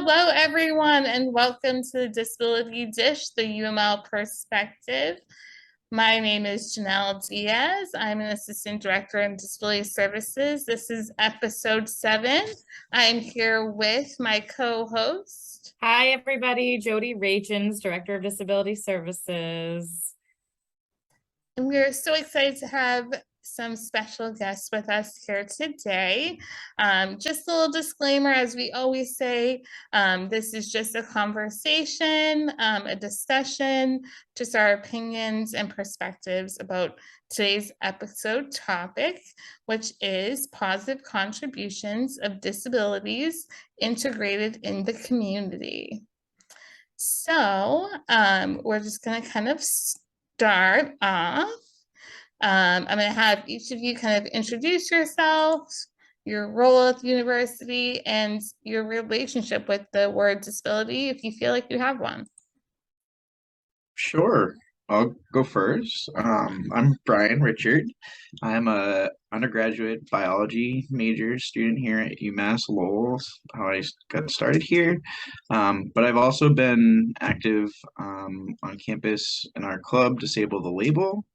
Hello, everyone, and welcome to the Disability Dish, the UML perspective. My name is Janelle Diaz. I'm an Assistant Director in Disability Services. This is episode 7. I'm here with my co-host. Hi, everybody. Jodi Rachins, Director of Disability Services. And we're so excited to have some special guests with us here today. Just a little disclaimer, as we always say, this is just a conversation, a discussion, just our opinions and perspectives about today's episode topic, which is positive contributions of disabilities integrated in the community. So we're just going to kind of start off. I'm going to have each of you kind of introduce yourselves, your role at the university, and your relationship with the word disability, if you feel like you have one. Sure, I'll go first. I'm Brian Richard. I'm a undergraduate biology major student here at UMass Lowell, how I got started here. But I've also been active on campus in our club, Disable the Label.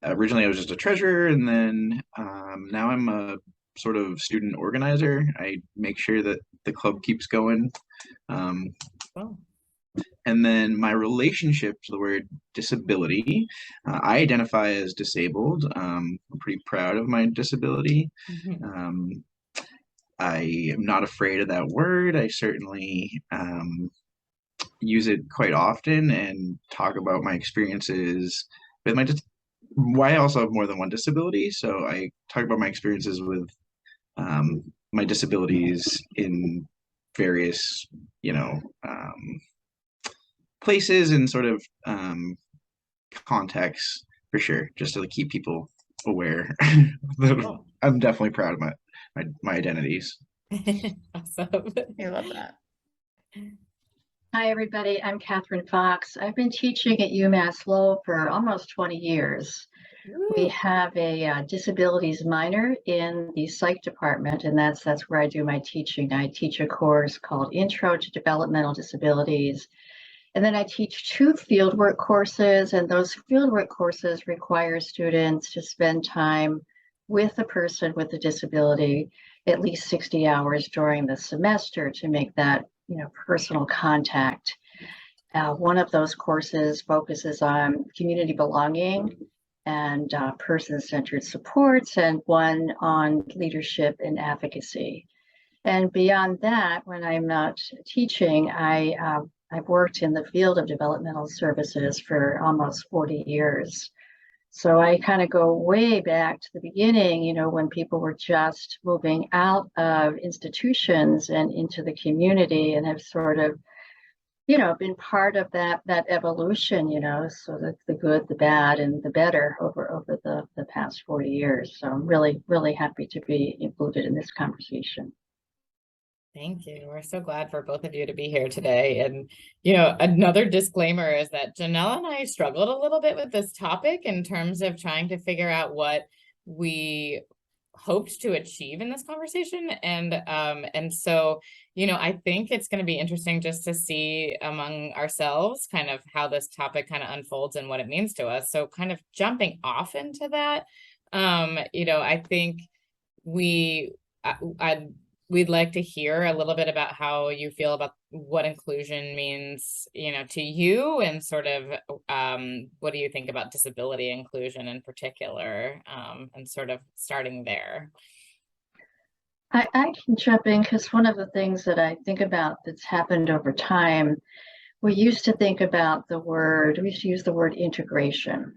Originally, I was just a treasurer, and then now I'm a sort of student organizer. I make sure that the club keeps going. Oh. And then my relationship to the word disability, I identify as disabled. I'm pretty proud of my disability. I am not afraid of that word. I certainly use it quite often and talk about my experiences with my I also have more than one disability, so I talk about my experiences with my disabilities in various, places and sort of contexts for sure, just to keep people aware. I'm definitely proud of my identities. Awesome. I love that. Hi, everybody. I'm Katherine Fox. I've been teaching at UMass Lowell for almost 20 years. We have a disabilities minor in the psych department, and that's where I do my teaching. I teach a course called Intro to Developmental Disabilities. And then I teach 2 fieldwork courses, and those fieldwork courses require students to spend time with a person with a disability at least 60 hours during the semester to make that personal contact. One of those courses focuses on community belonging and person-centered supports, and one on leadership and advocacy. And beyond that, when I'm not teaching, I've worked in the field of developmental services for almost 40 years. So I kind of go way back to the beginning, when people were just moving out of institutions and into the community, and have sort of, been part of that evolution, so that the good, the bad, and the better over the past 40 years. So I'm really, really happy to be included in this conversation. Thank you. We're so glad for both of you to be here today. And, another disclaimer is that Janelle and I struggled a little bit with this topic in terms of trying to figure out what we hoped to achieve in this conversation. And so, I think it's going to be interesting just to see among ourselves kind of how this topic kind of unfolds and what it means to us. So kind of jumping off into that, I think we'd like to hear a little bit about how you feel about what inclusion means, to you, and sort of what do you think about disability inclusion in particular, and sort of starting there. I can jump in because one of the things that I think about that's happened over time, we used to use the word integration.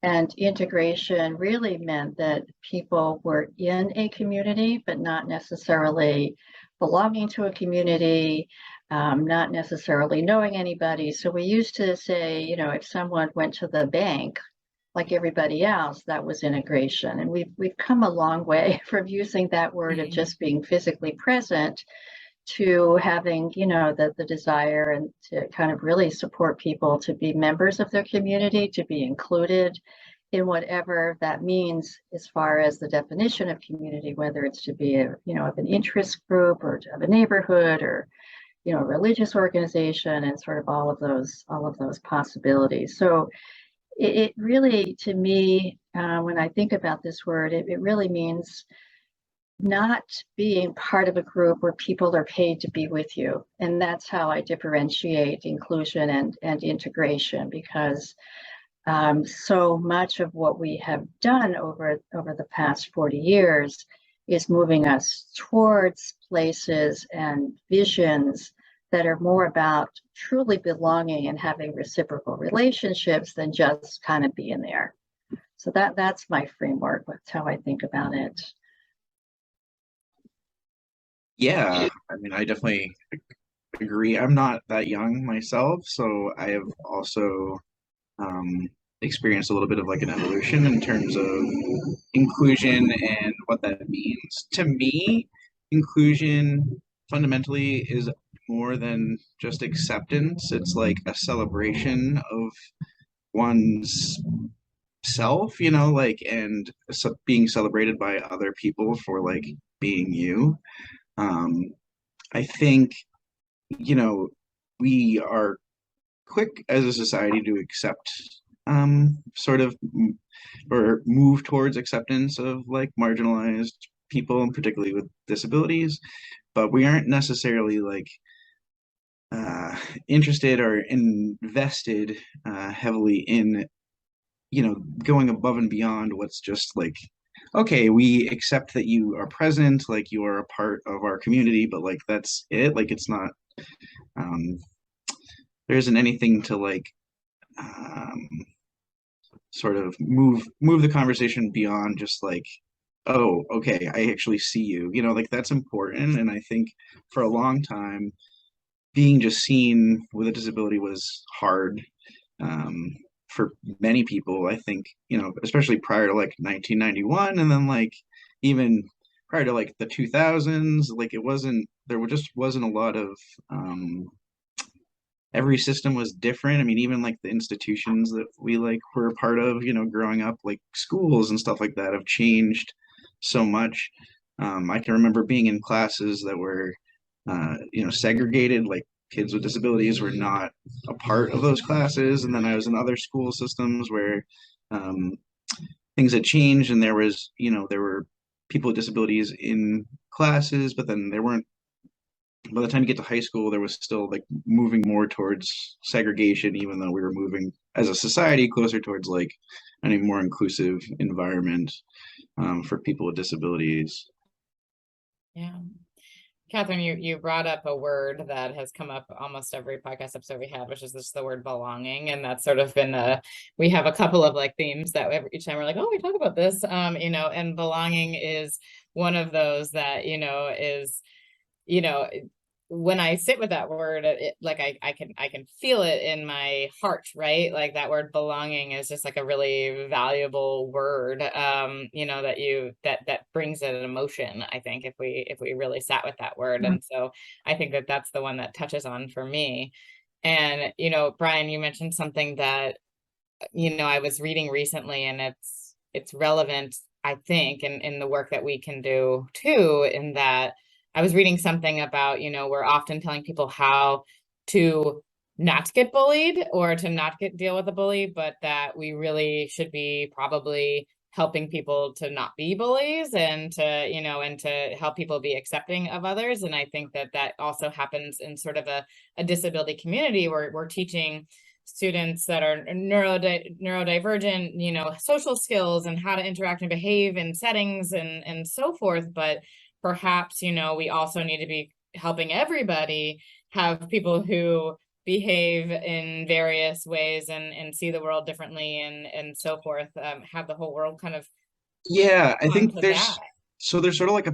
And integration really meant that people were in a community, but not necessarily belonging to a community, not necessarily knowing anybody. So we used to say, if someone went to the bank like everybody else, that was integration. And we've come a long way from using that word of just being physically present to having, the desire and to kind of really support people to be members of their community, to be included, in whatever that means as far as the definition of community, whether it's to be a, of an interest group or of a neighborhood or, a religious organization, and sort of all of those possibilities. So it really, to me, when I think about this word, it really means not being part of a group where people are paid to be with you. And that's how I differentiate inclusion and integration, because so much of what we have done over the past 40 years is moving us towards places and visions that are more about truly belonging and having reciprocal relationships than just kind of being there. So that's my framework. That's how I think about it. Yeah, I mean, I definitely agree. I'm not that young myself, so I have also experienced a little bit of like an evolution in terms of inclusion and what that means. To me, inclusion fundamentally is more than just acceptance. It's like a celebration of one's self, like, and being celebrated by other people for like being you. Um, I think, you know, we are quick as a society to accept sort of or move towards acceptance of like marginalized people, and particularly with disabilities, but we aren't necessarily like uh, interested or invested heavily in going above and beyond what's just like, okay, we accept that you are present, like you are a part of our community, but like that's it. Like it's not um there isn't anything to like um sort of move the conversation beyond just like, oh, okay, I actually see you, like that's important. And I think for a long time being just seen with a disability was hard, um, for many people. I think, especially prior to like 1991, and then like even prior to like the 2000s, like just wasn't a lot of every system was different. I mean, even like the institutions that we like were a part of, growing up, like schools and stuff like that have changed so much. I can remember being in classes that were, segregated, like kids with disabilities were not a part of those classes. And then I was in other school systems where um, things had changed, and there were people with disabilities in classes, but then there weren't. By the time you get to high school, there was still like moving more towards segregation, even though we were moving as a society closer towards like a more inclusive environment for people with disabilities. Yeah. Katherine, you brought up a word that has come up almost every podcast episode we have, which is just the word belonging. And that's sort of been we have a couple of like themes that each time we're like, oh, we talk about this, and belonging is one of those that, is, when I sit with that word, like I can feel it in my heart, right? Like that word belonging is just like a really valuable word, that brings an emotion, I think, if we really sat with that word. And so I think that's the one that touches on for me. And, Brian, you mentioned something that, I was reading recently, and it's relevant, I think, in the work that we can do too, in that I was reading something about, we're often telling people how to not get bullied or to not deal with a bully, but that we really should be probably helping people to not be bullies, and to help people be accepting of others. And I think that also happens in sort of a disability community where we're teaching students that are neurodivergent, social skills and how to interact and behave in settings and so forth. But perhaps, we also need to be helping everybody have people who behave in various ways and see the world differently and so forth, have the whole world kind of Yeah, I think that. there's sort of like a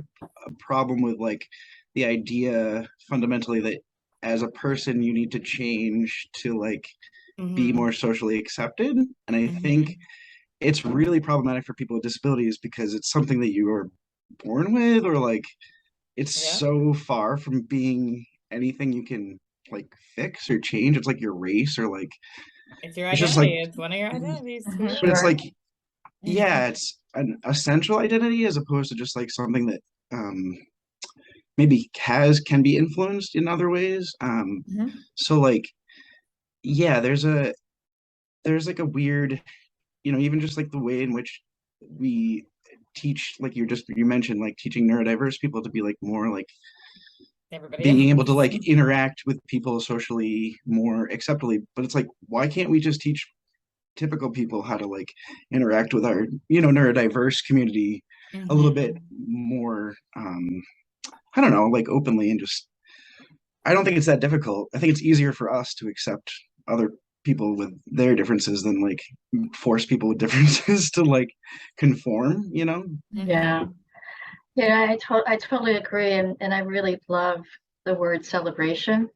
problem with like the idea fundamentally that as a person you need to change to like be more socially accepted. And I think it's really problematic for people with disabilities because it's something that you are born with, or like it's so far from being anything you can like fix or change. It's like your race, or like It's your it's just like identity. It's one of your identities too. but it's like yeah, it's an essential identity as opposed to just like something that um maybe can be influenced in other ways. Mhm. So like yeah, there's like a weird, even just like the way in which we teach, like you mentioned, like teaching neurodiverse people to be like more like Everybody being able to else. like interact with people socially more acceptably. But it's like, why can't we just teach typical people how to like interact with our, neurodiverse community a little bit Mhm. more, I don't know, like openly, and just, I don't think it's that difficult. I think it's easier for us to accept other people with their differences than like force people with differences to like conform, Yeah. Mhm. Yeah, I totally agree. And I really love the word celebration,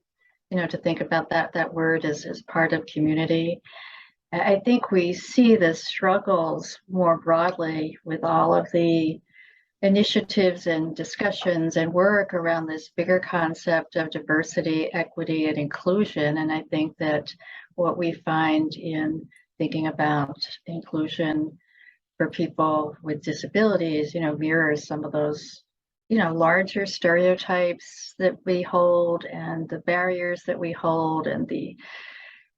to think about that word as part of community. I think we see the struggles more broadly with all of the initiatives and discussions and work around this bigger concept of diversity, equity, and inclusion. And I think that what we find in thinking about inclusion for people with disabilities, mirrors some of those, larger stereotypes that we hold and the barriers that we hold and the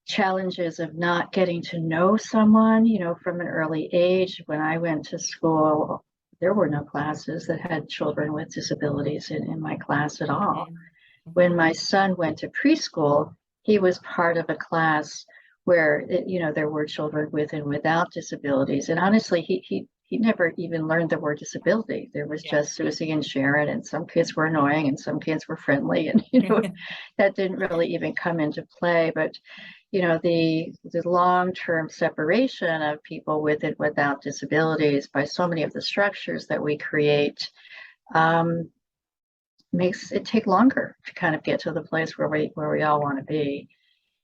challenges of not getting to know someone, from an early age. When I went to school, there were no classes that had children with disabilities in my class at all. Mhm. When Mhm. my son went to preschool, he was part of a class where there were children with and without disabilities. And honestly, he never even learned the word disability. There was Yeah. just Susie and Sharon, and some kids were annoying and some kids were friendly, and that didn't really even come into play. But the long-term separation of people with and without disabilities by so many of the structures that we create um, makes it take longer to kind of get to the place where we all want to be.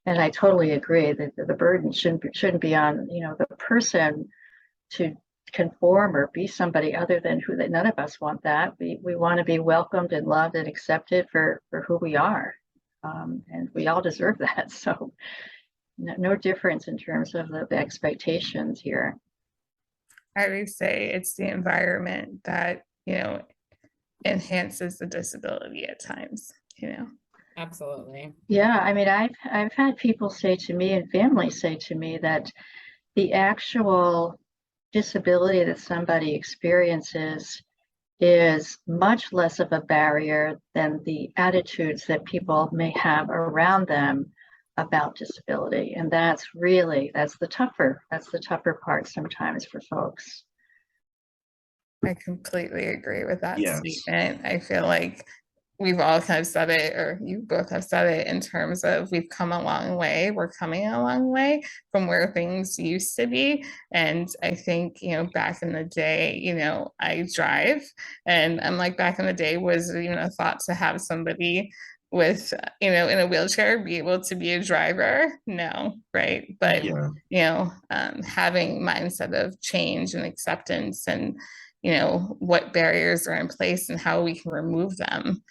And I totally agree that the burden shouldn't be on the person to conform or be somebody other than who they. None of us want that. We want to be welcomed and loved and accepted for who we are, and we all deserve that. So no difference in terms of the expectations here. I would say it's the environment that, enhances the disability at times, Absolutely. Yeah, I mean, I've had people say to me and families say to me that the actual disability that somebody experiences is much less of a barrier than the attitudes that people may have around them about disability. And that's the tougher part sometimes for folks. I completely agree with that Yes. statement. I feel like we've all kind of said it, or you both have said it, in terms of we've come a long way. We're coming a long way from where things used to be. And I think, back in the day, I drive, and I'm like, back in the day, was it even a thought to have somebody with, in a wheelchair be able to be a driver? No, right? But, Yeah. Yeah. having mindset of change and acceptance, and what barriers are in place and how we can remove them,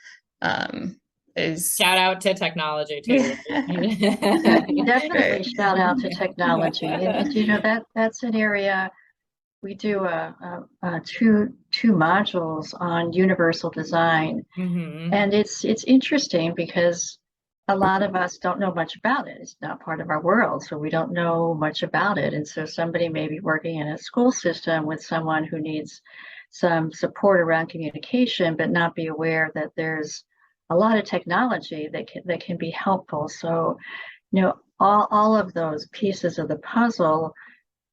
is Shout out to technology too. Definitely right. shout out to technology. And that's an area we do two modules on universal design. Mhm. And it's interesting because a lot of us don't know much about it. It's not part of our world, so we don't know much about it. And so somebody may be working in a school system with someone who needs some support around communication, but not be aware that there's a lot of technology that can be helpful. So, all of those pieces of the puzzle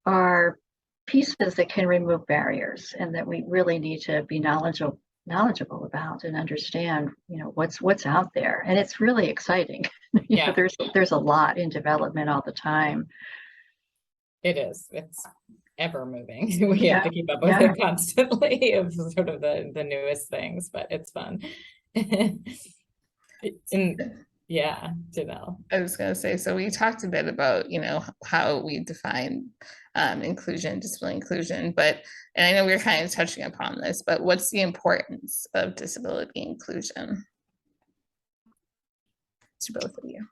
are pieces that can remove barriers and that we really need to be knowledgeable about and understand, what's out there. And it's really exciting. Yeah, There's a lot in development all the time. it is. It's ever moving. We have Yeah, to keep up with yeah. it constantly of sort of the newest things, but it's fun. And yeah, Janelle. I was going to say, so we talked a bit about, how we define inclusion, disability inclusion, and I know we were kind of touching upon this, but what's the importance of disability inclusion to both of you?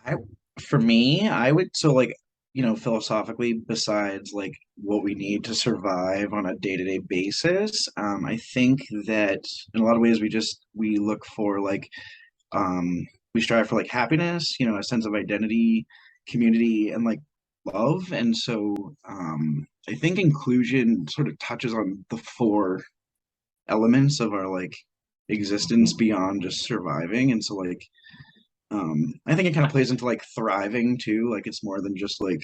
I, for me, I would, so like, philosophically, besides like what we need to survive on a day-to-day basis, I think that in a lot of ways we look for like we strive for like happiness, a sense of identity, community, and like love. And so I think inclusion sort of touches on the four elements of our like existence beyond just surviving. And so like I think it kind of plays into like thriving too. Like it's more than just like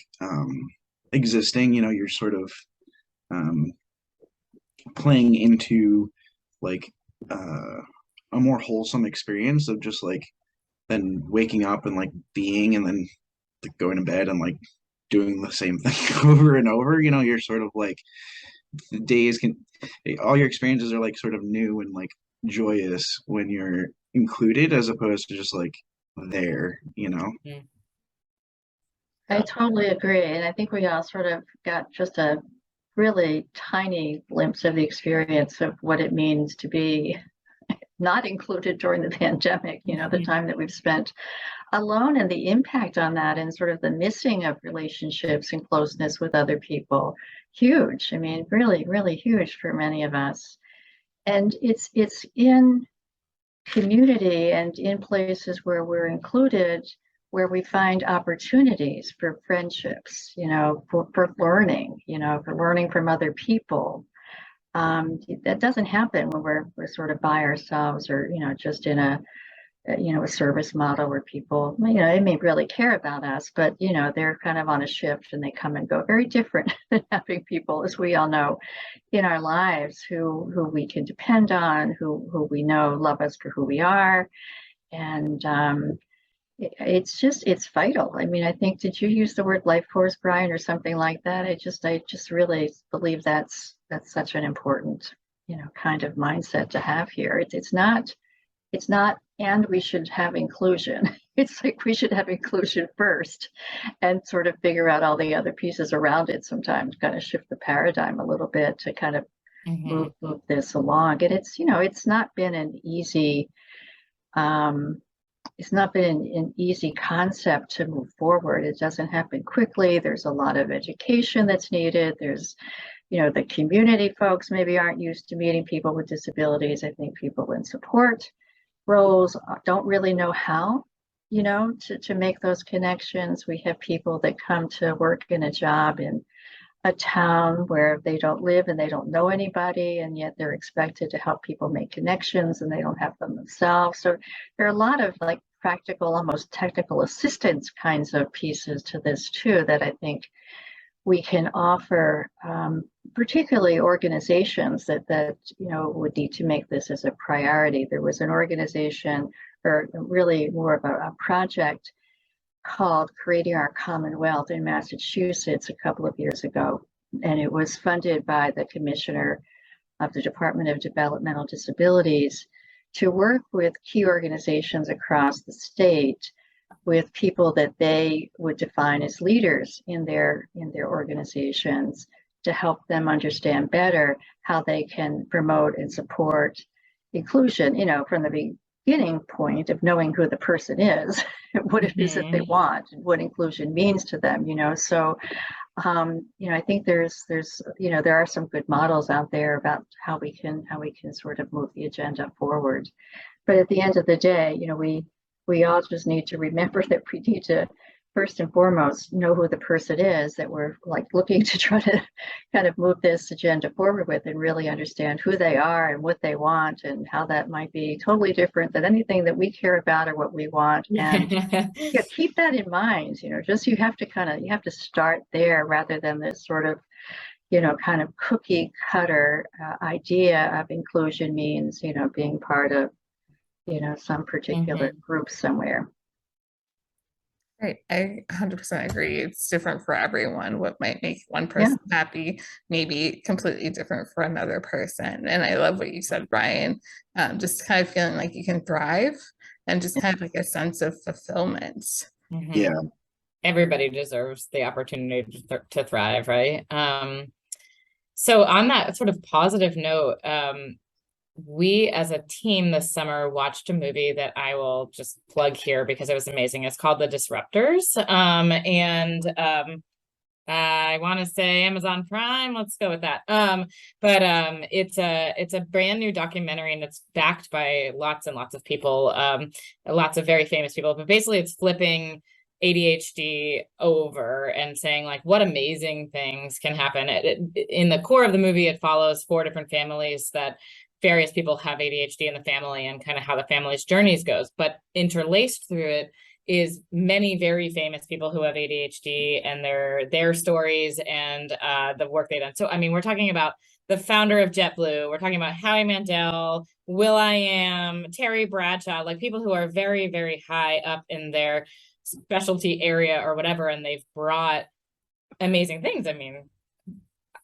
existing, you're sort of um playing into like a more wholesome experience of just like then waking up and like being and then like going to bed and like doing the same thing over and over. You're sort of like the days can all your experiences are like sort of new and like joyous when you're included as opposed to just like there. I totally agree. And I think we all sort of got just a really tiny glimpse of the experience of what it means to be not included during the pandemic, the time that we've spent alone and the impact on that and sort of the missing of relationships and closeness with other people. Huge. I mean, really, really huge for many of us. And it's in community and in places where we're included where we find opportunities for friendships, for learning, for learning from other people. That doesn't happen when we're sort of by ourselves or, just in a service model where people, they may really care about us, but, they're kind of on a shift and they come and go. Very different than having people, as we all know, in our lives who we can depend on, who we know love us for who we are. And it's vital. I mean, I think, did you use the word life force, Brian, or something like that? I just really believe that's such an important, kind of mindset to have here. It's not, and we should have inclusion. It's like we should have inclusion first and sort of figure out all the other pieces around it sometimes, kind of shift the paradigm a little bit to kind of move this along. And it's not been an easy, an easy concept to move forward. It doesn't happen quickly. There's a lot of education that's needed. There's, the community folks maybe aren't used to meeting people with disabilities. I think people in support roles don't really know how, to make those connections. We have people that come to work in a job in a town where they don't live and they don't know anybody, and yet they're expected to help people make connections and they don't have them themselves. So there are a lot of like practical, almost technical assistance kinds of pieces to this too, that I think we can offer, particularly organizations that would need to make this as a priority. There was an organization, or really more of a project, called Creating Our Commonwealth in Massachusetts a couple of years ago, and it was funded by the Commissioner of the Department of Developmental Disabilities to work with key organizations across the state with people that they would define as leaders in their organizations, to help them understand better how they can promote and support inclusion, from the beginning point of knowing who the person is, what it is that they want, and what inclusion means to them. So I think there's there are some good models out there about how we can sort of move the agenda forward. But at the end of the day, we all just need to remember that we need to first and foremost know who the person is that we're like looking to try to kind of move this agenda forward with, and really understand who they are and what they want and how that might be totally different than anything that we care about or what we want. And keep that in mind. Just you have to start there rather than this sort of kind of cookie cutter idea of inclusion means being part of some particular group somewhere. Right, I 100% agree. It's different for everyone. What might make one person happy may be completely different for another person. And I love what you said, Brian. Just kind of feeling like you can thrive and just kind of like a sense of fulfillment. Yeah. Everybody deserves the opportunity to thrive, right? So on that sort of positive note, we as a team this summer watched a movie that I will just plug here because it was amazing. It's called The Disruptors. I want to say Amazon Prime. Let's go with that. But it's a brand new documentary, and it's backed by lots and lots of people, lots of very famous people. But basically, it's flipping ADHD over and saying like what amazing things can happen. In the core of the movie, it follows 4 different families that various people have ADHD in the family, and kind of how the family's journeys goes. But interlaced through it is many very famous people who have ADHD and their stories and the work they've done. So, I mean, we're talking about the founder of JetBlue. We're talking about Howie Mandel, will.i.am, Terry Bradshaw, like people who are very, very high up in their specialty area or whatever, and they've brought amazing things. I mean,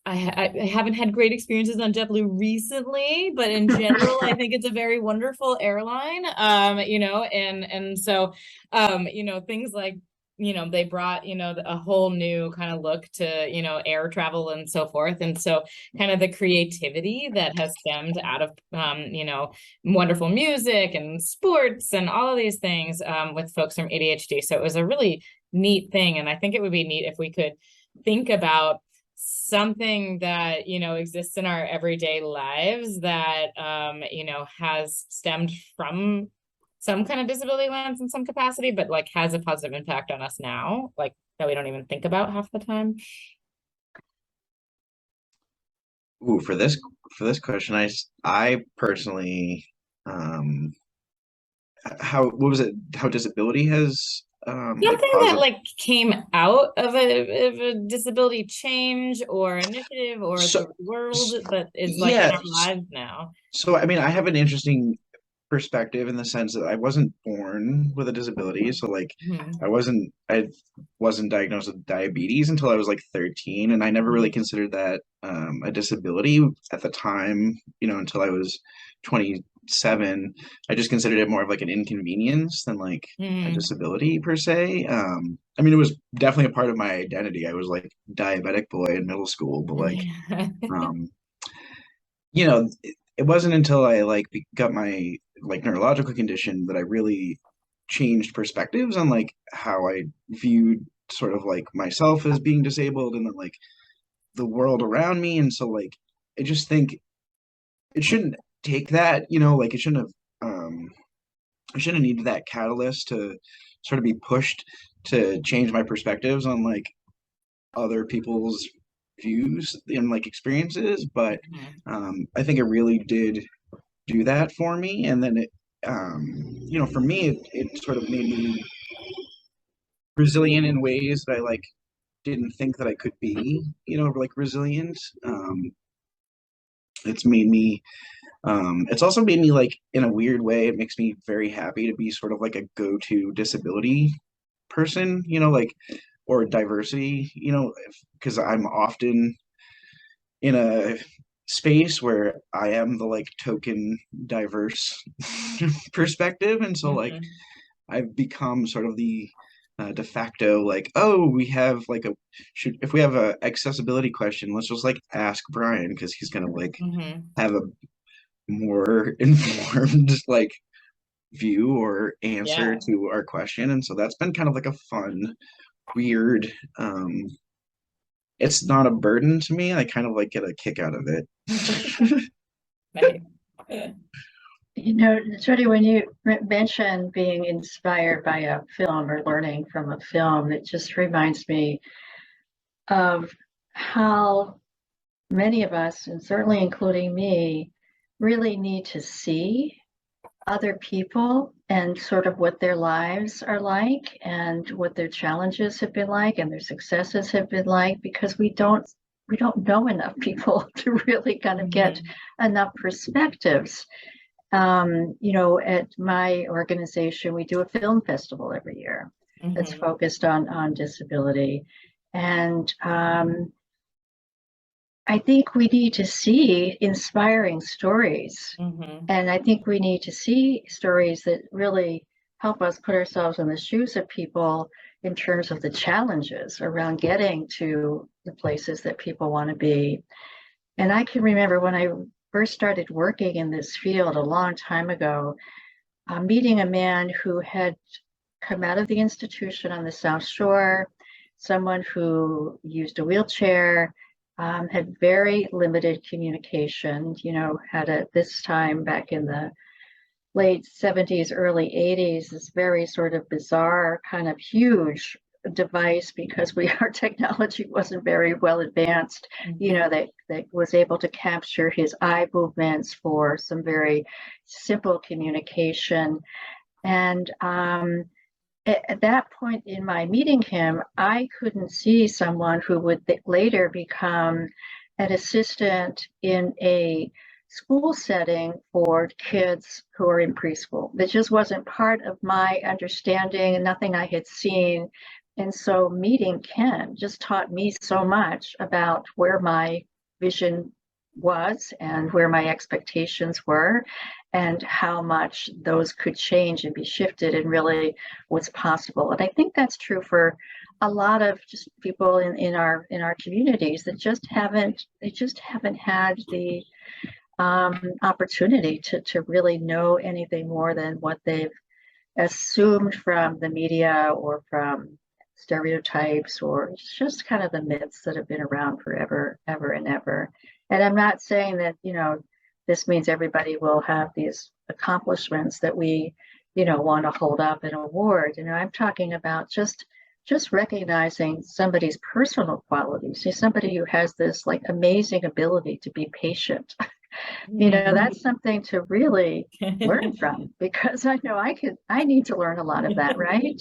I haven't had great experiences on JetBlue recently, but in general, I think it's a very wonderful airline. And so, things like, they brought, a whole new kind of look to, air travel and so forth. And so kind of the creativity that has stemmed out of, wonderful music and sports and all of these things with folks from ADHD. So it was a really neat thing. And I think it would be neat if we could think about something that exists in our everyday lives that has stemmed from some kind of disability lens in some capacity, but like has a positive impact on us now, like that we don't even think about half the time. Ooh, for this question, I personally, what was it? How disability has like Something that like came out of a disability change or initiative or the world that is like in our lives now. So I mean, I have an interesting perspective in the sense that I wasn't born with a disability. So like I wasn't diagnosed with diabetes until I was like 13, and I never really considered that a disability at the time, until I was 27. I just considered it more of like an inconvenience than like a disability per se. I mean, it was definitely a part of my identity. I was like diabetic boy in middle school, but like it wasn't until I like got my like neurological condition that I really changed perspectives on like how I viewed sort of like myself as being disabled, and then like the world around me. And so like I just think it shouldn't take that, like it shouldn't have I shouldn't have needed that catalyst to sort of be pushed to change my perspectives on like other people's views and like experiences. But I think it really did do that for me. And then it for me it sort of made me resilient in ways that I like didn't think that I could be, like resilient. It's made me it's also made me like in a weird way, it makes me very happy to be sort of like a go-to disability person, like, or diversity, because I'm often in a space where I am the like token diverse perspective. And so like I've become sort of the de facto like, oh, we have like if we have a accessibility question, let's just like ask Brian because he's gonna like have a more informed like view or answer to our question. And so that's been kind of like a fun, weird, it's not a burden to me. I kind of like get a kick out of it. Jodi, when you mention being inspired by a film or learning from a film, it just reminds me of how many of us, and certainly including me, really need to see other people and sort of what their lives are like and what their challenges have been like and their successes have been like, because we don't know enough people to really kind of get enough perspectives. At my organization, we do a film festival every year that's focused on disability. And I think we need to see inspiring stories. And I think we need to see stories that really help us put ourselves in the shoes of people in terms of the challenges around getting to the places that people want to be. And I can remember when I first started working in this field a long time ago, meeting a man who had come out of the institution on the South Shore, someone who used a wheelchair, had very limited communication, had at this time back in the late 70s, early 80s, this very sort of bizarre kind of huge device because our technology wasn't very well advanced, that was able to capture his eye movements for some very simple communication. And at that point in my meeting him, I couldn't see someone who would later become an assistant in a school setting for kids who are in preschool. That just wasn't part of my understanding and nothing I had seen. And so meeting Ken just taught me so much about where my vision was and where my expectations were and how much those could change and be shifted and really what's possible. And I think that's true for a lot of just people in our communities that just haven't had the opportunity to really know anything more than what they've assumed from the media or from stereotypes or just kind of the myths that have been around forever, ever and ever. And I'm not saying that, this means everybody will have these accomplishments that we, want to hold up and award. I'm talking about just recognizing somebody's personal qualities. Somebody who has this like amazing ability to be patient. That's something to really learn from, because I know I need to learn a lot of that, right?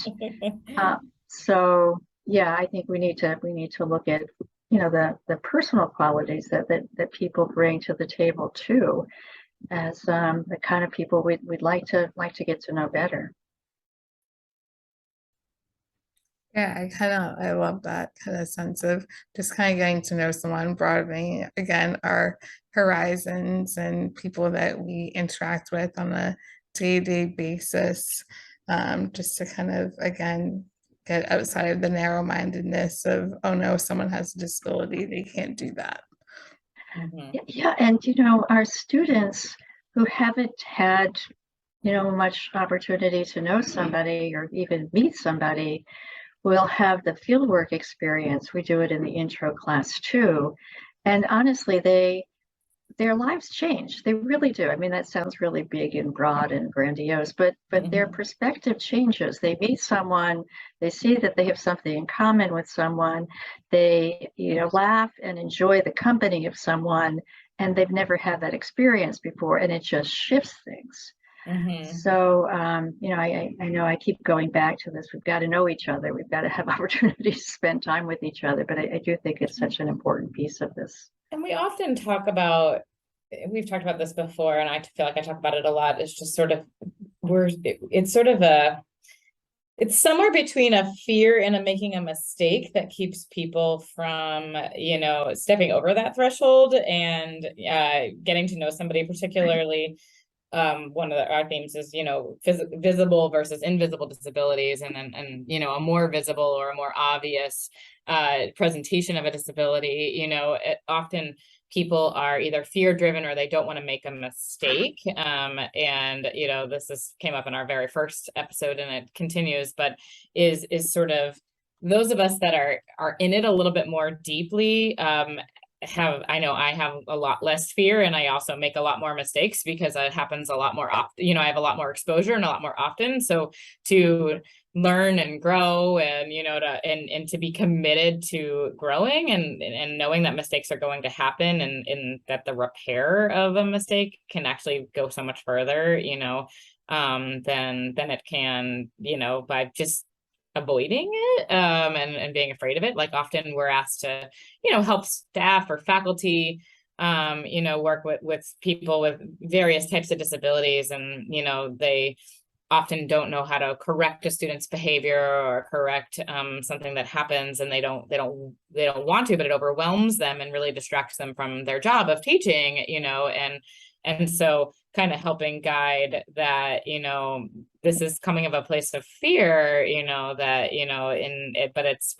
So yeah, I think we need to look at the personal qualities that people bring to the table too, as the kind of people we'd like to get to know better. Yeah, I love that kind of sense of just kind of getting to know someone, broadening again our horizons and people that we interact with on a day-to-day basis, just to kind of again get outside of the narrow-mindedness of, oh no, someone has a disability, they can't do that. Yeah, and our students who haven't had much opportunity to know somebody or even meet somebody will have the fieldwork experience. We do it in the intro class too. And honestly, their lives change. They really do. I mean, that sounds really big and broad and grandiose, but their perspective changes. They meet someone, they see that they have something in common with someone, they, laugh and enjoy the company of someone, and they've never had that experience before, and it just shifts things. So, I know I keep going back to this. We've got to know each other. We've got to have opportunities to spend time with each other. But I do think it's such an important piece of this. And we often talk about, we've talked about this before, and I feel like I talk about it a lot. It's just sort of, it's somewhere between a fear and making a mistake that keeps people from, stepping over that threshold and getting to know somebody, particularly. One of our themes is, visible versus invisible disabilities, and a more visible or a more obvious presentation of a disability. Often people are either fear driven or they don't want to make a mistake. And this came up in our very first episode, and it continues, but is sort of those of us that are in it a little bit more deeply. I have a lot less fear, and I also make a lot more mistakes because it happens a lot more often. I have a lot more exposure and a lot more often. So to learn and grow and, and to be committed to growing and knowing that mistakes are going to happen and that the repair of a mistake can actually go so much further, than it can, by just avoiding it and being afraid of it. Like often we're asked to help staff or faculty work with people with various types of disabilities, and they often don't know how to correct a student's behavior or correct something that happens, and they don't want to, but it overwhelms them and really distracts them from their job of teaching, and so kind of helping guide that, this is coming of a place of fear, that, but it's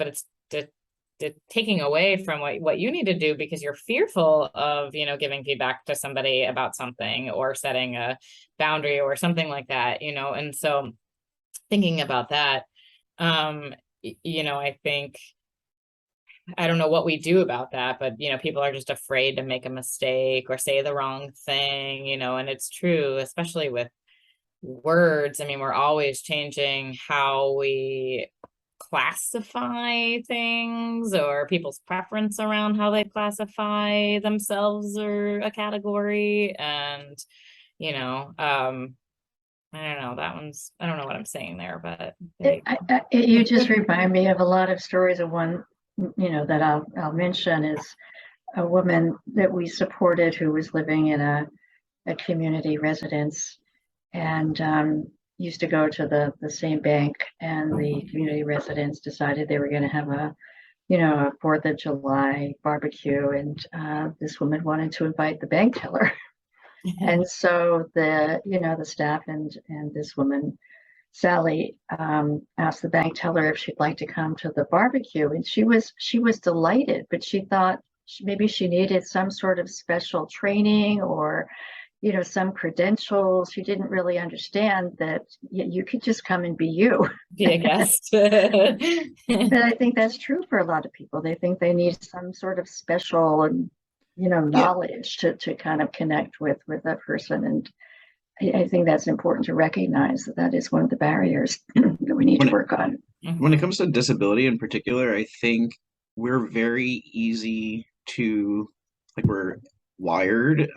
taking away from what you need to do because you're fearful of, giving feedback to somebody about something or setting a boundary or something like that, and so thinking about that, I think I don't know what we do about that, but people are just afraid to make a mistake or say the wrong thing, and it's true, especially with words. I mean, we're always changing how we classify things or people's preference around how they classify themselves or a category. And, I don't know, I don't know what I'm saying there, but You just remind me of a lot of stories. Of one, that I'll mention is a woman that we supported who was living in a community residence and used to go to the same bank, and the community residents decided they were going to have a 4th of July barbecue, and this woman wanted to invite the bank teller. And so the staff and this woman, Sally, asked the bank teller if she'd like to come to the barbecue, and she was delighted, but she thought maybe she needed some sort of special training or some credentials. She didn't really understand that you could just come and be you. Be a guest. But I think that's true for a lot of people. They think they need some sort of special knowledge to kind of connect with that person. And I think that's important to recognize that is one of the barriers that we need to work on. When it comes to disability in particular, I think we're very easy to, we're wired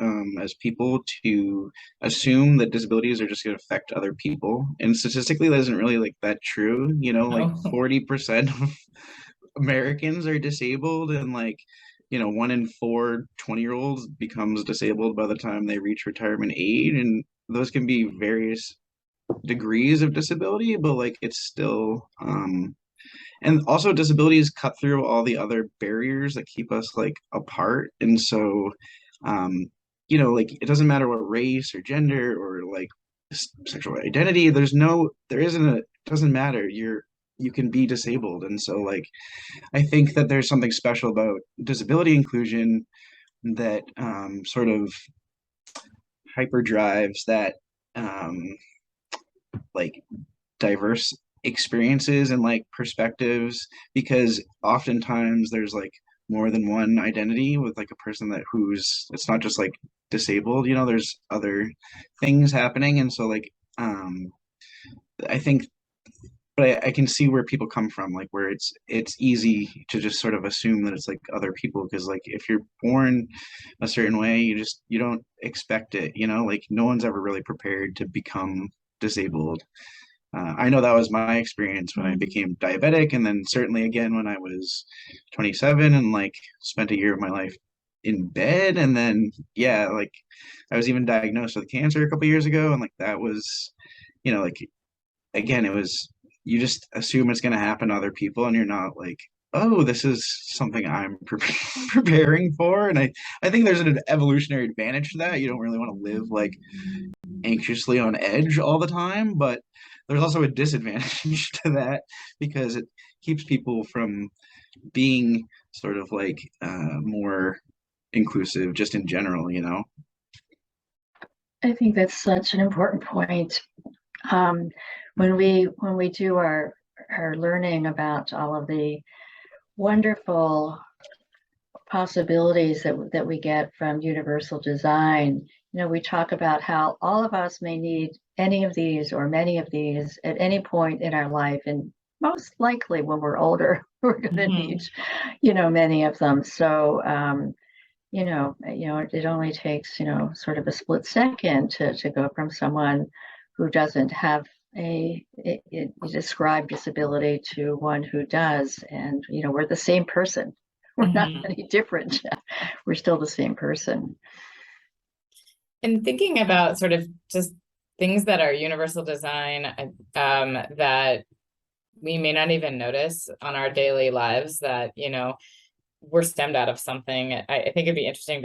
as people to assume that disabilities are just going to affect other people. And statistically, that isn't really that true. 40% of Americans are disabled, and 1 in 4 20-year-olds becomes disabled by the time they reach retirement age. And those can be various degrees of disability, but it's still and also disabilities cut through all the other barriers that keep us apart. And so it doesn't matter what race or gender or sexual identity, it doesn't matter, you can be disabled. And so I think that there's something special about disability inclusion that sort of hyperdrives that diverse experiences and perspectives, because oftentimes there's more than one identity with a person who's, it's not just disabled, there's other things happening. And so I think, but I can see where people come from, where it's easy to just sort of assume that it's other people, because if you're born a certain way, you don't expect it, no one's ever really prepared to become disabled. I know that was my experience when I became diabetic, and then certainly again when I was 27 and spent a year of my life in bed. And then I was even diagnosed with cancer a couple years ago, and that was, again, it was, you just assume it's going to happen to other people, and you're not oh, this is something I'm preparing for. And I think there's an evolutionary advantage to that. You don't really want to live anxiously on edge all the time, but there's also a disadvantage to that, because it keeps people from being sort of more inclusive just in general. I think that's such an important point. When we do our learning about all of the wonderful possibilities that we get from universal design, we talk about how all of us may need any of these or many of these at any point in our life, and most likely when we're older, we're going to need, many of them. So, it only takes, sort of a split second to go from someone who doesn't have a described disability to one who does, and we're the same person. We're not any different. We're still the same person. And thinking about sort of just things that are universal design that we may not even notice on our daily lives, that we're stemmed out of something. I think it'd be interesting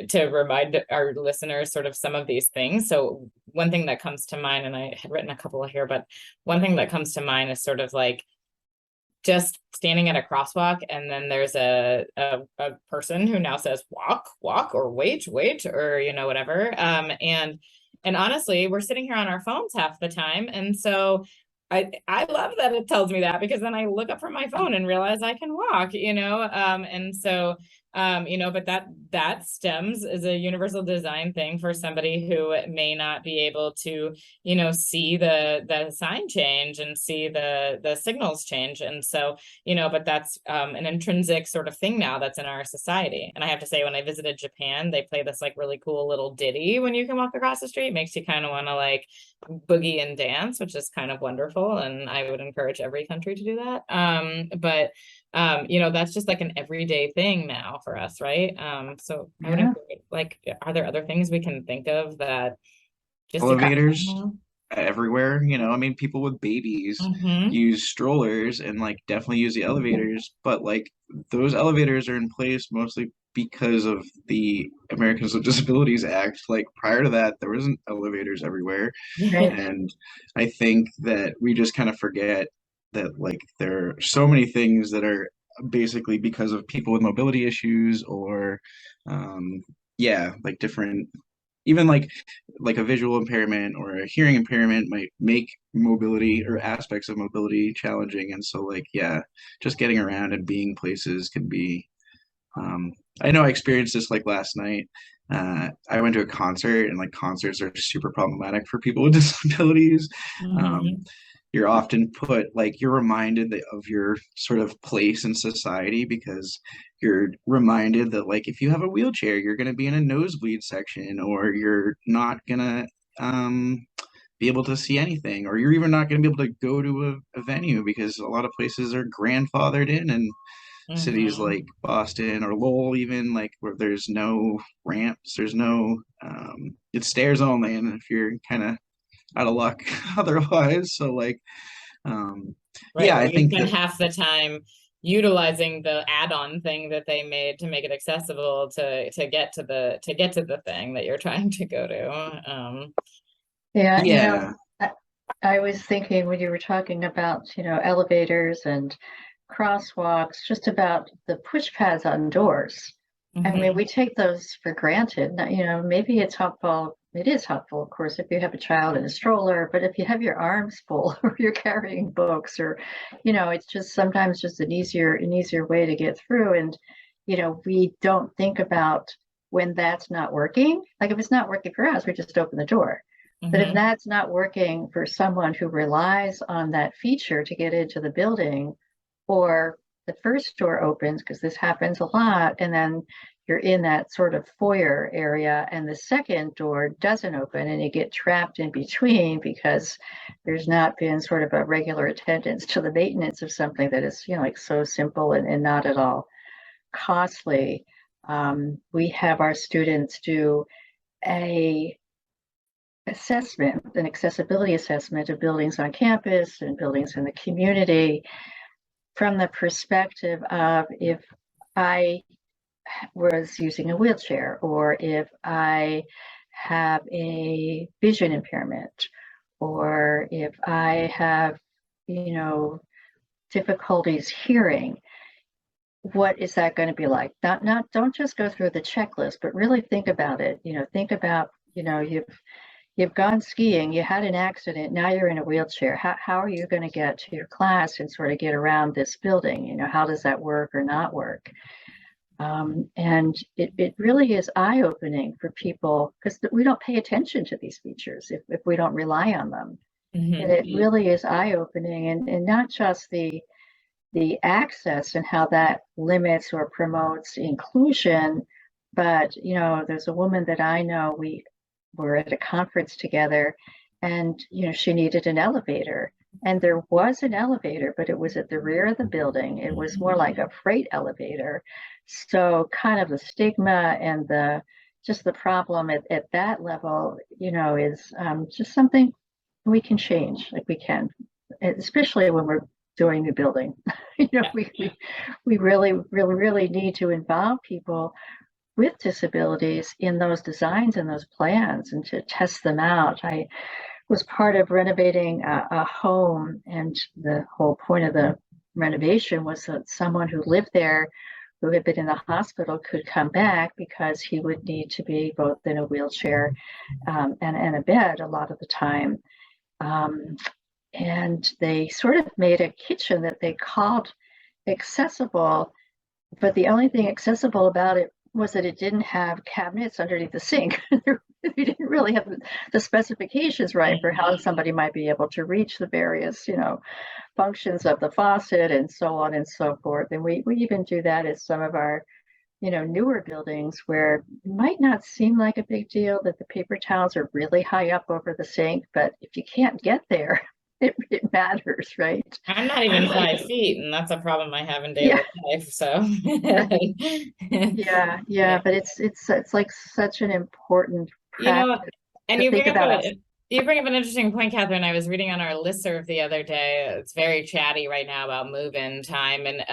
to remind our listeners sort of some of these things. So one thing that comes to mind, and I had written a couple here, but one thing that comes to mind is sort of just standing at a crosswalk, and then there's a person who now says walk, or wait, or whatever. And honestly, we're sitting here on our phones half the time, and so I love that it tells me that, because then I look up from my phone and realize I can walk, and so but that stems as a universal design thing for somebody who may not be able to, see the sign change and see the signals change. And so, but that's an intrinsic sort of thing now that's in our society. And I have to say, when I visited Japan, they play this like really cool little ditty when you can walk across the street. It makes you kind of want to like boogie and dance, which is kind of wonderful. And I would encourage every country to do that. But that's just like an everyday thing now for us, right? So I would encourage, like, are there other things we can think of that just Elevators everywhere, I mean, people with babies use strollers and like definitely use the elevators, but like those elevators are in place mostly because of the Americans with Disabilities Act. Like prior to that, there wasn't elevators everywhere. Right. And I think that we just kind of forget that like there are so many things that are basically because of people with mobility issues or like different, even like a visual impairment or a hearing impairment might make mobility or aspects of mobility challenging. And so like just getting around and being places can be I know I experienced this like last night. I went to a concert, and like concerts are super problematic for people with disabilities. You're often you're reminded of your sort of place in society, because you're reminded that like if you have a wheelchair, you're going to be in a nosebleed section, or you're not going to be able to see anything, or you're even not going to be able to go to a venue, because a lot of places are grandfathered in, and cities like Boston or Lowell, even like where there's no ramps, there's no it's stairs only, and if you're kind of out of luck otherwise. So like right, I you think spend that half the time utilizing the add-on thing that they made to make it accessible to get to the thing that you're trying to go to. Yeah, I was thinking when you were talking about, elevators and crosswalks, just about the push pads on doors. I mean, we take those for granted. Maybe it's helpful. It is helpful, of course, if you have a child in a stroller, but if you have your arms full or you're carrying books, or, it's just sometimes just an easier way to get through. And, we don't think about when that's not working. Like if it's not working for us, we just open the door. But if that's not working for someone who relies on that feature to get into the building, or the first door opens, because this happens a lot, and then you're in that sort of foyer area and the second door doesn't open and you get trapped in between because there's not been sort of a regular attendance to the maintenance of something that is, like so simple and not at all costly. We have our students do an accessibility assessment of buildings on campus and buildings in the community, from the perspective of if I was using a wheelchair, or if I have a vision impairment, or if I have, difficulties hearing, what is that going to be like? Don't just go through the checklist, but really think about it. Think about, you've gone skiing, you had an accident, now you're in a wheelchair. How are you going to get to your class and sort of get around this building? How does that work or not work? And it really is eye-opening for people, because we don't pay attention to these features if we don't rely on them. And it really is eye-opening, and not just the access and how that limits or promotes inclusion, but there's a woman that I know, we were at a conference together, and she needed an elevator, and there was an elevator, but it was at the rear of the building. It was more like a freight elevator. So kind of the stigma and the problem at that level, is just something we can change. Like we can, especially when we're doing new building. We really need to involve people with disabilities in those designs and those plans, and to test them out. I was part of renovating a home, and the whole point of the renovation was that someone who lived there, who had been in the hospital, could come back, because he would need to be both in a wheelchair and a bed a lot of the time. and they sort of made a kitchen that they called accessible, but the only thing accessible about it was that it didn't have cabinets underneath the sink. We didn't really have the specifications right for how somebody might be able to reach the various, functions of the faucet and so on and so forth. And we even do that at some of our, newer buildings where it might not seem like a big deal that the paper towels are really high up over the sink, but if you can't get there, it matters, right? I'm not even 5 feet, and that's a problem I have in daily life. So Yeah, but it's like such an important you know, practice and to you think bring up about us. an interesting point, Catherine. I was reading on our listserv the other day. It's very chatty right now about move-in time, and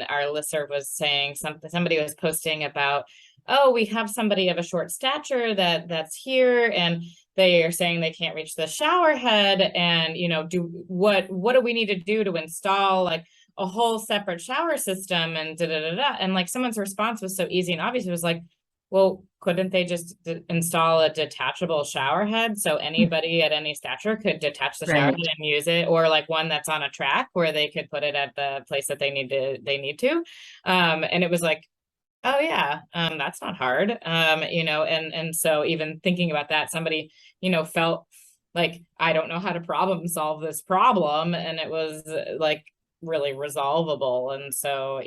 our listserv was saying something. Somebody was posting about, oh, we have somebody of a short stature that's here, and they are saying they can't reach the shower head, and what do we need to do to install like a whole separate shower system, and and like someone's response was so easy and obvious. It was like, well, couldn't they just install a detachable shower head so anybody at any stature could detach the shower head Right. and use it, or like one that's on a track where they could put it at the place that they need to. And it was like, oh yeah, that's not hard. And so even thinking about that, somebody, felt like, I don't know how to problem solve this problem, and it was like really resolvable. And so,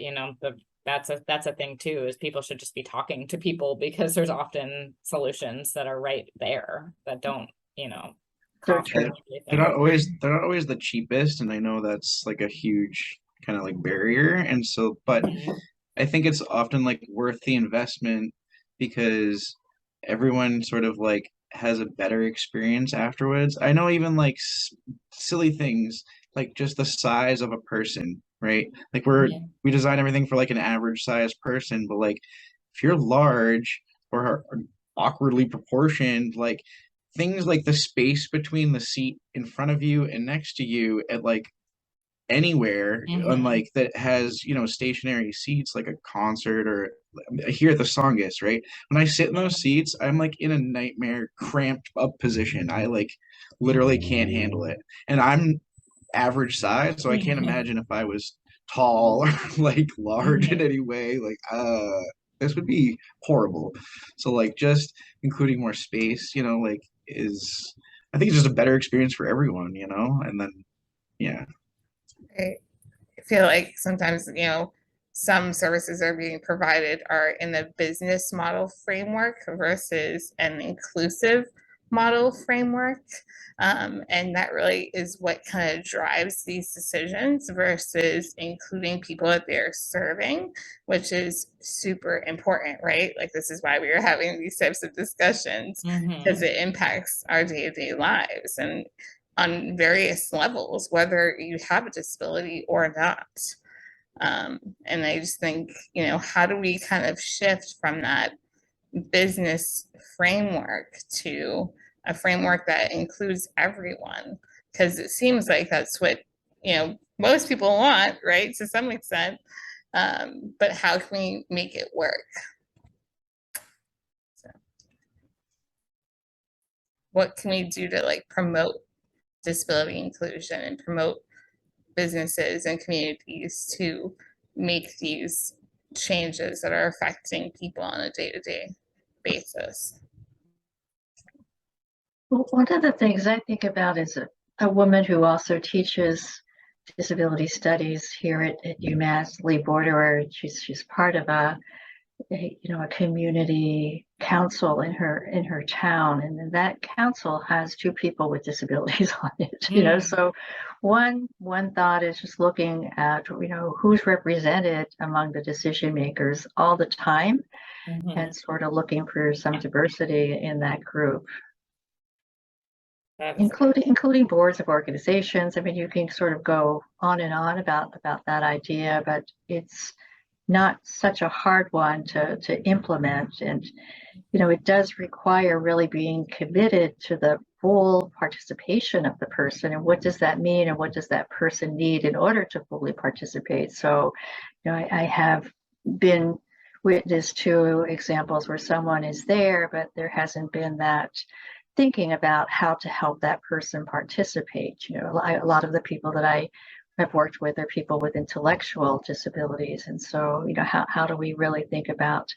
that's a thing too, is people should just be talking to people, because there's often solutions that are right there that don't, So cost true. They're not always the cheapest, and I know that's like a huge kind of like barrier. And so, but I think it's often like worth the investment because everyone sort of like has a better experience afterwards. I know even like silly things like just the size of a person, right? Like Yeah. we design everything for like an average size person, but like if you're large or awkwardly proportioned, like things like the space between the seat in front of you and next to you at like anywhere, unlike that has stationary seats like a concert or here at the Songus, right? When I sit in those seats, I'm like in a nightmare cramped up position. I like literally can't handle it, and I'm average size, so I can't imagine if I was tall or like large in any way. Like this would be horrible. So like just including more space, like is, I think it's just a better experience for everyone, and then yeah. I feel like sometimes, some services are being provided are in the business model framework versus an inclusive model framework. And that really is what kind of drives these decisions versus including people that they're serving, which is super important, right? Like, this is why we are having these types of discussions, because it impacts our day-to-day lives and on various levels, whether you have a disability or not. And I just think, how do we kind of shift from that business framework to a framework that includes everyone? Because it seems like that's what, most people want, right, to some extent. But how can we make it work? So, what can we do to like promote disability inclusion and promote businesses and communities to make these changes that are affecting people on a day-to-day basis? Well, one of the things I think about is a woman who also teaches disability studies here at UMass, Lee Borderer. She's part of a community council in her town, and that council has 2 people with disabilities on it. So one thought is just looking at who's represented among the decision makers all the time, and sort of looking for some diversity in that group, including boards of organizations. I mean, you can sort of go on and on about that idea, but it's not such a hard one to implement. And it does require really being committed to the full participation of the person, and what does that mean, and what does that person need in order to fully participate. So I have been witness to examples where someone is there, but there hasn't been that thinking about how to help that person participate. You know, a lot of the people that I have worked with are people with intellectual disabilities. And so, you know, how do we really think about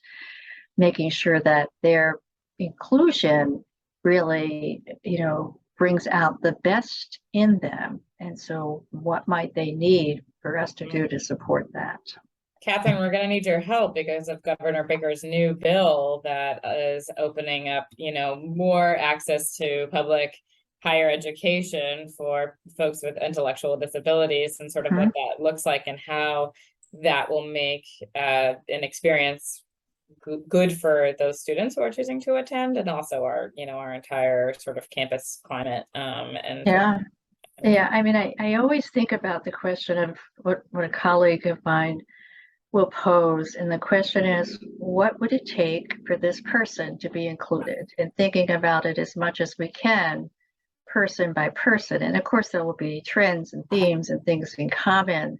making sure that their inclusion really, you know, brings out the best in them? And so what might they need for us to do to support that? Katherine, we're going to need your help because of Governor Baker's new bill that is opening up, you know, more access to public higher education for folks with intellectual disabilities, and sort of what that looks like and how that will make an experience good for those students who are choosing to attend, and also our, you know, our entire sort of campus climate. Yeah, I mean, I always think about the question of what a colleague of mine will pose. And the question is, what would it take for this person to be included? And thinking about it as much as we can, person by person. And of course, there will be trends and themes and things in common.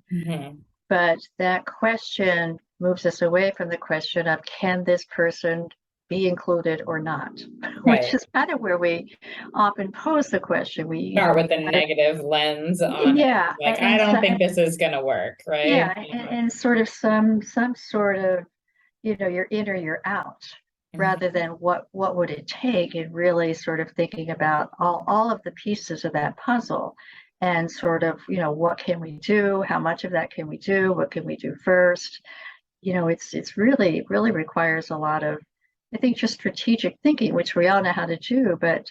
But that question moves us away from the question of, can this person be included or not? Right. Which is kind of where we often pose the question. We start with a negative lens on yeah, it. Like, I don't think this is going to work, right? Yeah, and sort of some sort of, you know, you're in or you're out, rather than what would it take, and really sort of thinking about all of the pieces of that puzzle, and sort of, you know, what can we do? How much of that can we do? What can we do first? You know, it's really requires a lot of, I think, just strategic thinking, which we all know how to do. But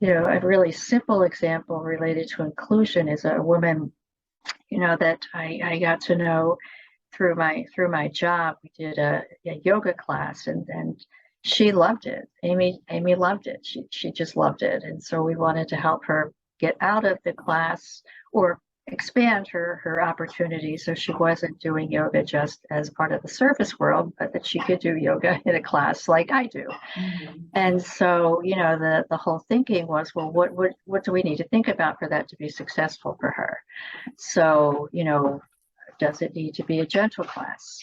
you know, a really simple example related to inclusion is a woman, you know, that I got to know through my job. We did a yoga class, and she loved it. Amy loved it. She just loved it. And so we wanted to help her get out of the class, or expand her opportunities, so she wasn't doing yoga just as part of the service world, but that she could do yoga in a class like I do. And so, you know, the whole thinking was, well, what do we need to think about for that to be successful for her? So, you know, does it need to be a gentle class?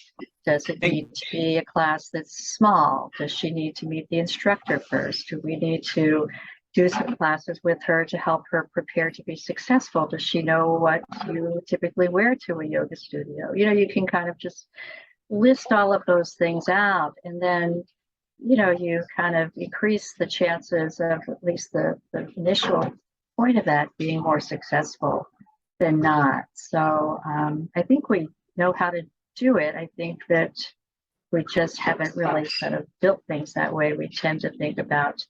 Does it need to be a class that's small? Does she need to meet the instructor first? Do we need to do some classes with her to help her prepare to be successful? Does she know what you typically wear to a yoga studio? You know, you can kind of just list all of those things out, and then, you know, you kind of increase the chances of at least the initial point of that being more successful than not. So I think we know how to do it. I think that we just haven't really kind of built things that way. We tend to think about,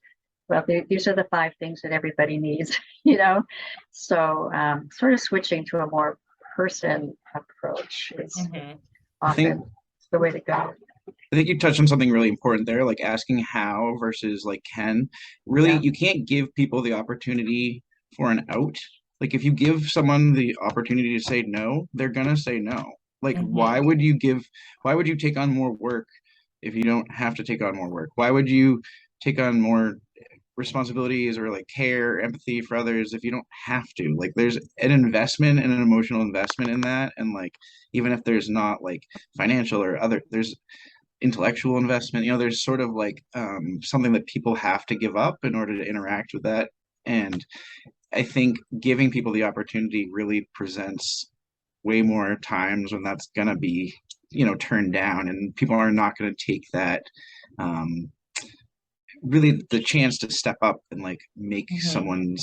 well, these are the 5 things that everybody needs, you know? So sort of switching to a more person approach is often the way to go. I think you touched on something really important there, like asking how versus like can. Really, you can't give people the opportunity for an out. Like, if you give someone the opportunity to say no, they're gonna say no. Like, why would you take on more work if you don't have to take on more work? Why would you take on more responsibilities or like care, empathy for others if you don't have to? Like, there's an investment and an emotional investment in that. And like, even if there's not like financial or other, there's intellectual investment, you know, there's sort of like something that people have to give up in order to interact with that. And I think giving people the opportunity really presents way more times when that's gonna be, you know, turned down, and people are not going to take that really the chance to step up and like make someone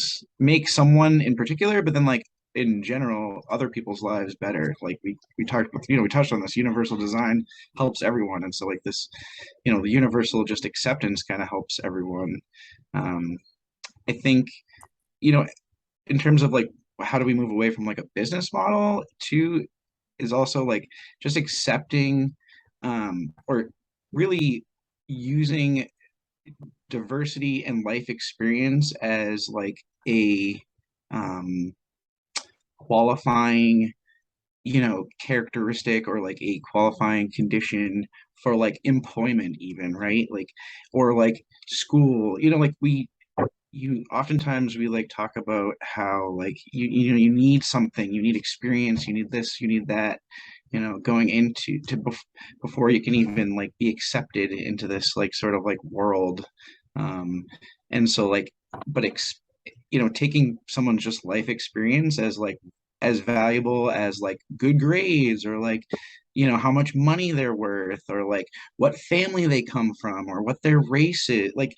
in particular, but then like in general other people's lives better. Like we touched on this, universal design helps everyone, and so like this, you know, the universal just acceptance kind of helps everyone. I think, you know, in terms of like how do we move away from like a business model to is also like just accepting or really using diversity and life experience as like a qualifying, you know, characteristic or like a qualifying condition for like employment even, right? Like, or like school, you know, like oftentimes we like talk about how like you know, you need something, you need experience, you need this, you need that, you know, going before you can even like be accepted into this like sort of like world And so like, but taking someone's just life experience as like as valuable as like good grades or like how much money they're worth or like what family they come from or what their race is, like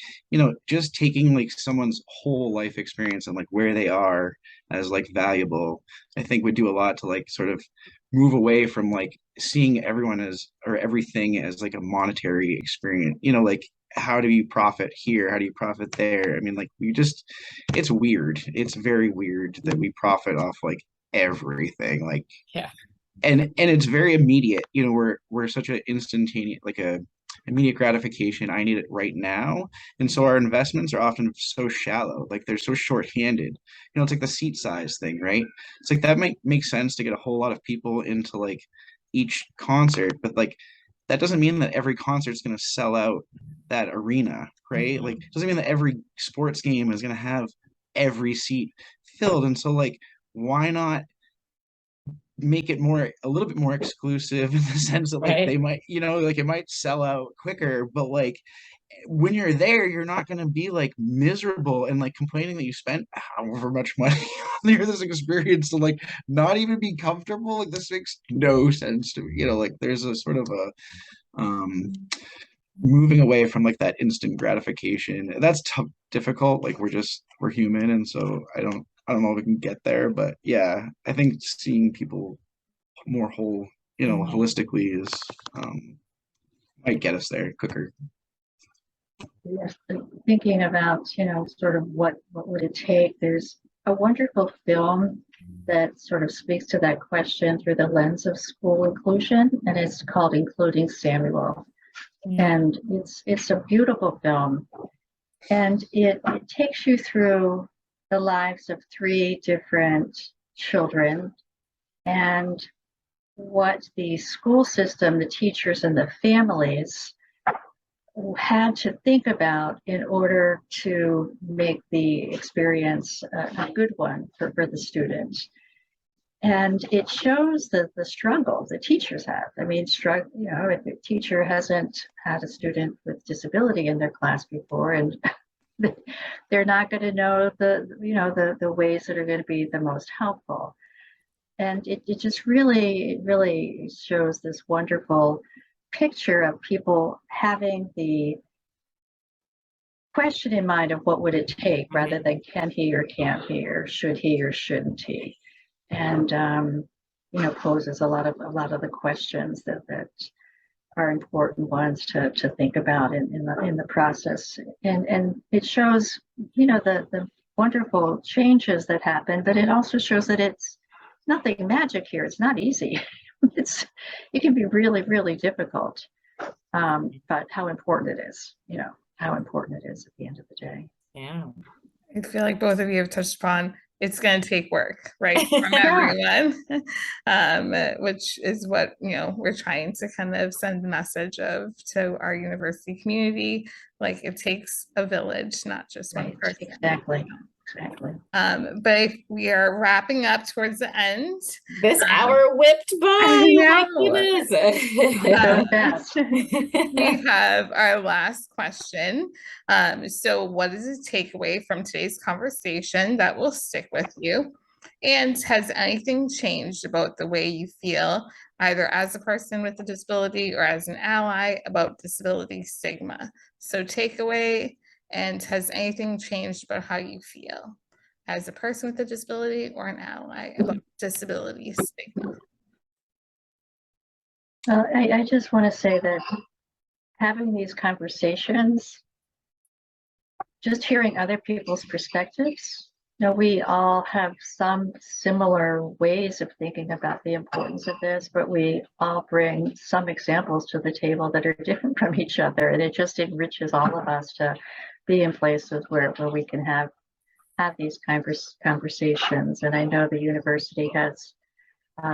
just taking like someone's whole life experience and like where they are as like valuable, I think would do a lot to like sort of move away from like seeing everyone as or everything as like a monetary experience, like how do you profit here, how do you profit there. I mean, like it's weird, it's very weird that we profit off like everything, like Yeah. and it's very immediate, we're such an instantaneous, like a immediate gratification, I need it right now. And so our investments are often so shallow, like they're so short-handed. It's like the seat size thing, right? It's like that might make sense to get a whole lot of people into like each concert, but like that doesn't mean that every concert is going to sell out that arena, right? Like it doesn't mean that every sports game is going to have every seat filled. And so like why not make it a little bit more exclusive in the sense that like Right. they might, like it might sell out quicker, but like when you're there, you're not going to be like miserable and like complaining that you spent however much money on this experience to like not even be comfortable. Like this makes no sense to me. Like there's a sort of a moving away from like that instant gratification. That's difficult. Like we're human, and so I don't know if we can get there, but yeah, I think seeing people more holistically is might get us there quicker. Yes, thinking about, sort of what would it take? There's a wonderful film that sort of speaks to that question through the lens of school inclusion, and it's called Including Samuel. And it's a beautiful film, and it takes you through the lives of 3 different children and what the school system, the teachers, and the families had to think about in order to make the experience a good one for the students. And it shows the struggle the teachers have. I mean, if a teacher hasn't had a student with disability in their class before, and they're not going to know the ways that are going to be the most helpful. And it just really shows this wonderful picture of people having the question in mind of what would it take rather than can he or can't he or should he or shouldn't he, and poses a lot of the questions that are important ones to think about in the process, and it shows the wonderful changes that happen, but it also shows that it's nothing magic here. It's not easy. It can be really difficult, but how important it is, how important it is at the end of the day. Yeah. I feel like both of you have touched upon it's going to take work, right, from Yeah. everyone, which is what, we're trying to kind of send the message of to our university community. Like it takes a village, not just one Right. person. Exactly. But if we are wrapping up towards the end, This hour whipped by. My goodness. So fast. we have our last question. So what is a takeaway from today's conversation that will stick with you? And has anything changed about the way you feel, either as a person with a disability or as an ally, about disability stigma? So takeaway, and has anything changed about how you feel as a person with a disability or an ally about disability stigma? I just want to say that having these conversations, just hearing other people's perspectives, we all have some similar ways of thinking about the importance of this, but we all bring some examples to the table that are different from each other. And it just enriches all of us to be in places where we can have these conversations. And I know the university has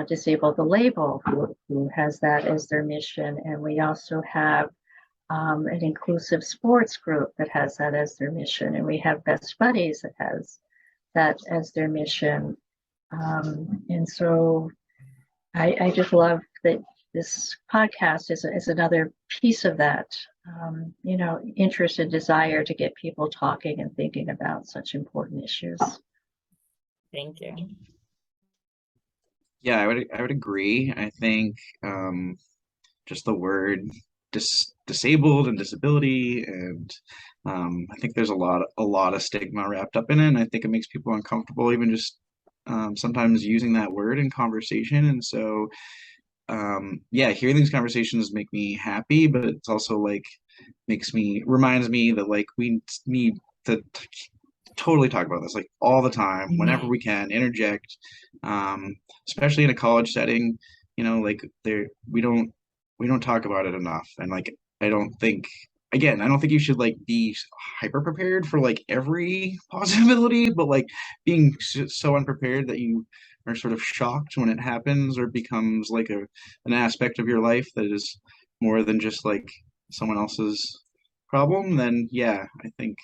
Disabled the Label, who has that as their mission. And we also have an inclusive sports group that has that as their mission. And we have Best Buddies that has that as their mission. And so I just love that this podcast is another piece of that you know, interest and desire to get people talking and thinking about such important issues. Thank you. Yeah, I would agree. I think just the word disabled and disability, and I think there's a lot of stigma wrapped up in it, and I think it makes people uncomfortable even just sometimes using that word in conversation. And so yeah, hearing these conversations make me happy, but it's also like reminds me that like we need to totally talk about this like all the time, whenever we can, interject, um, especially in a college setting. Like we don't talk about it enough, and like I don't think I don't think you should like be hyper prepared for like every possibility, but like being so unprepared that you are sort of shocked when it happens or becomes like an aspect of your life that is more than just like someone else's problem, then yeah, I think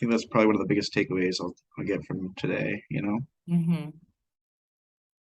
that's probably one of the biggest takeaways I'll get from today. Mm-hmm.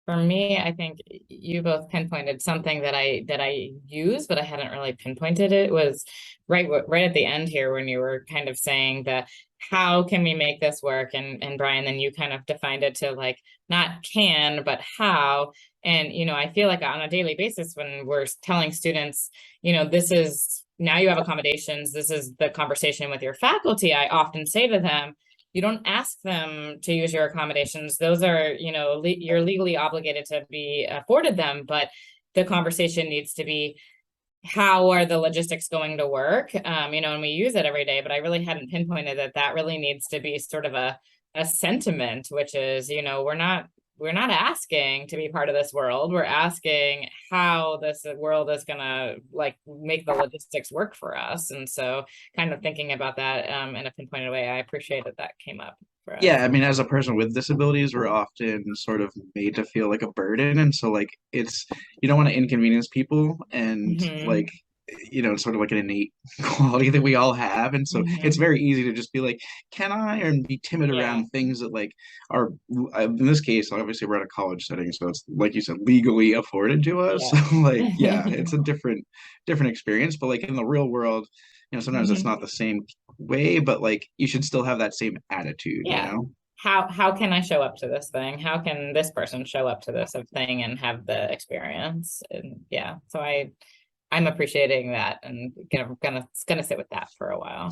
For me, I think you both pinpointed something that I use, but I hadn't really pinpointed it. Was right at the end here when you were kind of saying the how can we make this work, and Brian, then you kind of defined it to like not can but how. And I feel like on a daily basis when we're telling students, this is now you have accommodations, this is the conversation with your faculty, I often say to them, you don't ask them to use your accommodations. Those are, you're legally obligated to be afforded them, but the conversation needs to be, how are the logistics going to work? And we use it every day, but I really hadn't pinpointed that really needs to be sort of a sentiment, which is, we're not asking to be part of this world. We're asking how this world is gonna like make the logistics work for us. And so kind of thinking about that in a pinpointed way, I appreciate that came up for us. Yeah, I mean, as a person with disabilities, we're often sort of made to feel like a burden, and so like you don't want to inconvenience people, and Mhm. like it's sort of like an innate quality that we all have, and so it's Mhm. very easy to just be like, "Can I?" and be timid Yeah. around things that like are in this case, obviously we're at a college setting, so it's like you said, legally afforded to us. Yeah. So like, yeah, it's a different experience, but like in the real world, sometimes it's Mhm. not the same way, but like you should still have that same attitude, you Yeah. know? How can I show up to this thing? How can this person show up to this thing and have the experience? And yeah, so I'm appreciating that and gonna sit with that for a while.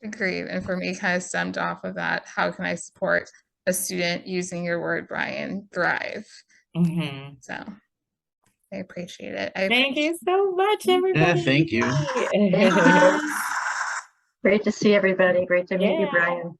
Agreed. And for me, kind of stemmed off of that, how can I support a student using your word, Brian, thrive? Mhm. So I appreciate it. Thank you so much, Yeah, everybody. thank you. Thank you. Great to see everybody. Great to meet you, Yeah. Brian.